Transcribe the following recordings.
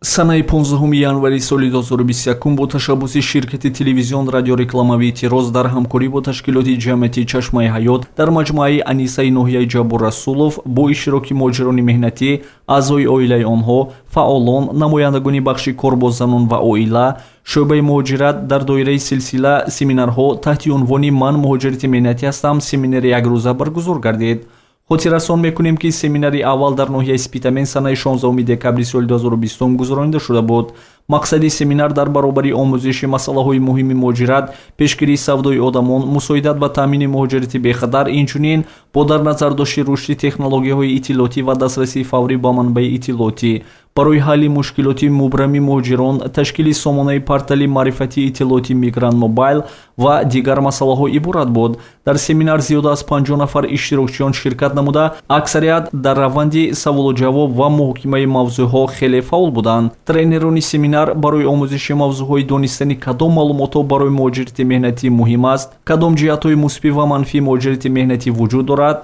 Санаи 15 январи соли 2021 бо ташаббуси ширкати телевизион радиорекламавии Тирос дар ҳамкорӣ бо ташкилоти ҷамъияти Чашмаи ҳаёт дар маҷмӯаи Анисаи ноҳияи Ҷаббуррасулов бо иштироки муҳоҷирони меҳнатӣ, аъзои оилаи онҳо, фаъолон, намояндагони бахши кор бо занон ва оила, шӯъбаи муҳоҷират дар доираи силсила семинарҳо таҳти унвони «Ман муҳоҷирати меҳнатӣ ҳастам» семинари якрӯза баргузор гардид. хотиррасон мекунем ки семинари аввал дар ноҳияи Спитамен санаи 16 декабри соли 2020 гузаронида шуда буд. мақсади семинар дар баробари омӯзиши масъалаҳои муҳими муҳоҷират, пешгирии савдои одамон, мусоидат ба таъмини муҳоҷирати бехатар, инчунин бо дар назар дошти рушди технологияҳои иттилоотӣ ва дастрасии фаврӣ ба манбаи иттилоотӣ барои ҳалли мушкилоти мубрами муҳоҷирон, ташкили сомонаи портали маърифатии иттилоотӣ Migrant Mobile ва дигар масъалаҳо иборат буд. дар семинар зиёда аз 50 нафар иштирокчиён ширкат намуда, аксарият дар раванди саволу-ҷавоб ва муҳокимаи мавзӯъҳо хеле фаъол буданд. тренерони семинар барои омӯзиши мавзӯъҳои донистани кадом маълумотҳо барои муҳоҷирати меҳнатӣ муҳим аст, кадом ҷиҳатҳои мусбӣ ва манфии муҳоҷирати меҳнатӣ вуҷуд дорад,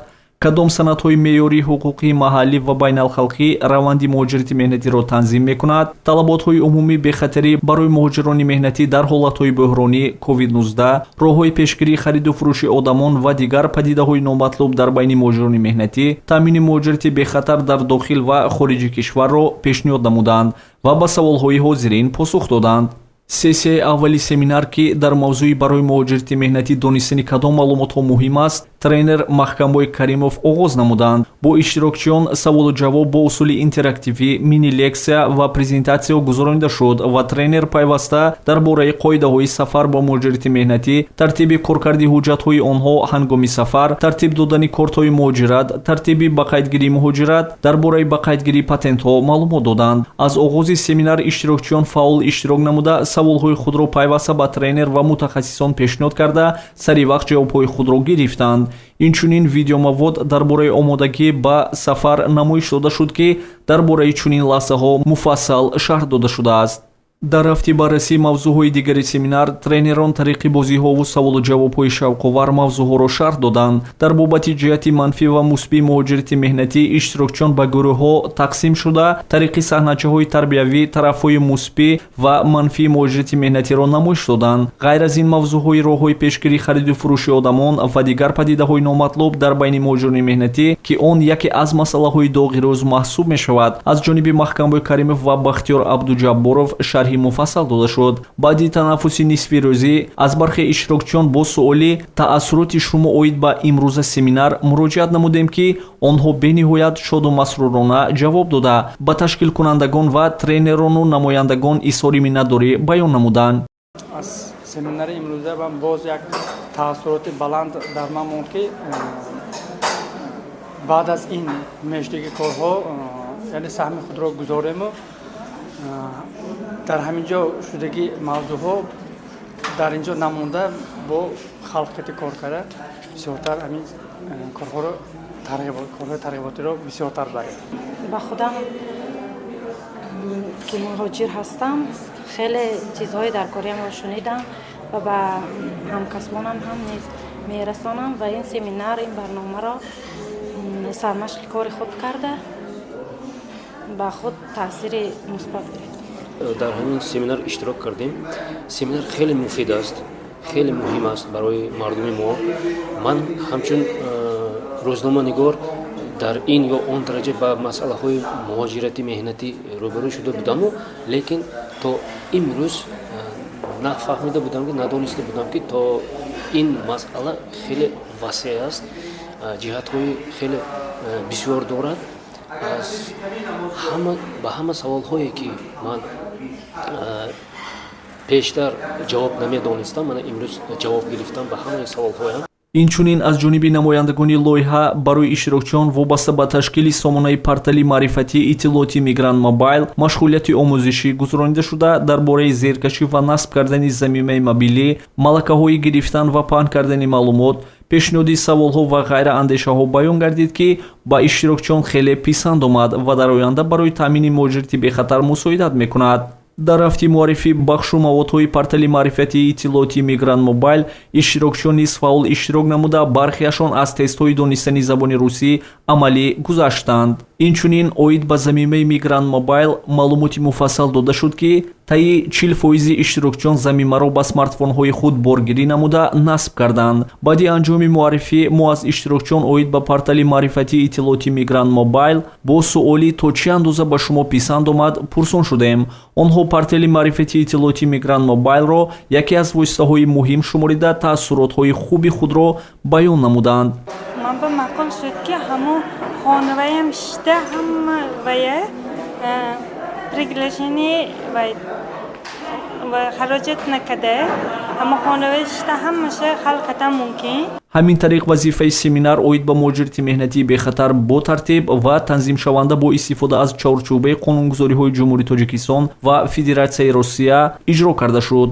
кадом санадҳои меъёрии ҳуқуқии маҳаллӣ ва байналхалқӣ раванди муҳоҷирати меҳнатиро танзим мекунад, талаботҳои умумии бехатарӣ барои муҳоҷирони меҳнатӣ дар ҳолатҳои бӯҳронӣ COVID-19, роҳҳои пешгирии хариду фурӯши одамон ва дигар падидаҳои номатлуб дар байни муҳоҷирони меҳнатӣ, таъмини муҳоҷирати бехатар дар дохил ва хориҷи кишварро пешниҳод намуданд ва ба саволҳои ҳозирин посух доданд. сессияи аввали семинар ки дар мавзӯи барои муҳоҷирати меҳнатӣ донистани кадом маълумотҳо муҳим аст, тренер Маҳкамбой Каримов оғоз намуданд. бо иштирокчиён саволу ҷавоб бо усули интерактивӣ, мини лексия ва презентатсия гузаронида шуд ва тренер пайваста дар бораи қоидаҳои сафар ба муҳоҷирати меҳнатӣ, тартиби коркарди ҳуҷҷатҳои онҳо ҳангоми сафар, тартиб додани кортҳои муҳоҷират, тартиби ба қайдгирии муҳоҷират, дар бораи ба қайдгирии патентҳо маълумот доданд. аз оғози семинар иштирокчиён фаъол иштирок намуда, саволҳои худро пайваста ба тренер ва мутахассисон пешниҳод карда, сари вақт ҷавобҳои худро гирифтанд. инчунин видеомавод дар бораи омодагӣ ба сафар намоиш дода шуд ки дар бораи чунин лаҳзаҳо муфассал шарҳ дода шудааст. дар рафти баррасии мавзӯъҳои дигари семинар, тренерон тариқи бозиҳову саволу ҷавобҳои шавқовар мавзӯъҳоро шарҳ доданд. дар бобати ҷиҳати манфӣ ва мусбии муҳоҷирати меҳнатӣ, иштирокчиён ба гурӯҳҳо тақсим шуда, тариқи саҳначаҳои тарбиявӣ, тарафҳои мусбӣ ва манфии муҳоҷирати меҳнатиро намоиш доданд. ғайр аз ин мавзӯъҳои роҳҳои пешгирии хариду фурӯши одамон ва дигар падидаҳои номатлуб дар байни муҳоҷирони меҳнатӣ, ки он яке аз масъалаҳои доғи рӯз маҳсуб мешавад, аз ҷониби Маҳкамбой Каримов ва Бахтиёр Абдуҷабборов шарҳи муфассал дода шуд. баъди танаффуси нисфи рӯзӣ, аз бархи иштирокчиён бо суоли таъассуроти шумо оид ба имрӯза семинар муроҷиат намудем, ки онҳо бениҳоят шоду масрурона ҷавоб дода, ба ташкилкунандагон ва тренерону намояндагон изҳори миннатдорӣ баён намуданд. аз семинари имрӯза ва боз як таассуроти баланд дар ман монд, ки баъд аз ин мештаги корҳо яъне саҳми худро гузорему дар ҳамин ҷо шудаги мавзӯъҳо дар ин ҷо намонда бо халқияти кор карда бисёртар ҳамин корҳоро тарғиботиро бисёртар дорем. ба худам ки муҳоҷир ҳастам, хеле чизҳои дар кораамро шунидам ва ба ҳамкасбонам ҳам низ мерасонам ва ин семинар, ин барномаро сармашқи кори худ карда ба худ таъсири мусбат гирифтам. дар ҳамин семинар иштирок кардем. семинар хеле муфид аст, хеле муҳим аст барои мардуми мо. ман ҳамчун рӯзноманигор дар ин ё он дараҷа ба масъалаҳои муҳоҷирати меҳнатӣ рӯбарӯ шуда будаму, лекин то имрӯз нафаҳмида будам, ки надониста будам, ки то ин масъала хеле васеъ аст, ҷиҳатҳои хеле бисёр дорад. ба ҳама саволҳое ки ман пештар ҷавоб намедонистам, ман имрӯз ҷавоб гирифтам ба ҳамаи саволҳоям. инчунин аз ҷониби намояндагони лоиҳа барои иштирокчиён вобаста ба ташкили сомонаи портали маърифатии иттилоотӣ Migrant Mobile машғулияти омӯзишӣ гузаронида шуда, дар бораи зеркашӣ ва насб кардани заминаи мобилӣ, малакаҳои гирифтан ва паҳн кардани маълумот, пешниҳоди саволҳо ва ғайра андешаҳо баён гардид, ки ба иштирокчиён хеле писанд омад ва дар оянда барои таъмини муҳоҷирати бехатар мусоидат мекунад. дар ҳафти муаррифӣ бахшу маводҳои портали маърифатии иттилооти Migrant Mobile иштирокчиён нисфаъол иштирок намуда бархеашон аз тестҳои донистани забони русӣ амалӣ гузаштанд. Инчунин оид ба замимаи Migrant Mobile маълумоти муфассал дода шуд ки таи 40% иштирокчиён замимаро ба смартфонҳои худ боргирӣ намуда насб карданд. Баъди анҷоми муаррифӣ мо аз иштирокчиён оид ба портали маърифатии иттилооти Migrant Mobile бо суоли то чӣ андоза ба шумо писанд омад пурсон шудем. онҳо портали маърифатии иттилооти Migrant Mobile-ро яке аз воситаҳои муҳим шуморида таъссуротҳои хуби худро баён намуданд. من به مقال شد که همو خانوایم شده هم ویه پریگلشنی و خراجت نکده اما خانوایم شده هم میشه خلقتا ممکن. ҳамин тариқ вазифаи семинар оид ба муҳоҷирати меҳнатии бехатар бо тартиб ва танзимшаванда бо истифода аз чорчӯбаи қонунгузориҳои ҷумҳурии Тоҷикистон ва Федератсияи Росия иҷро карда шуд.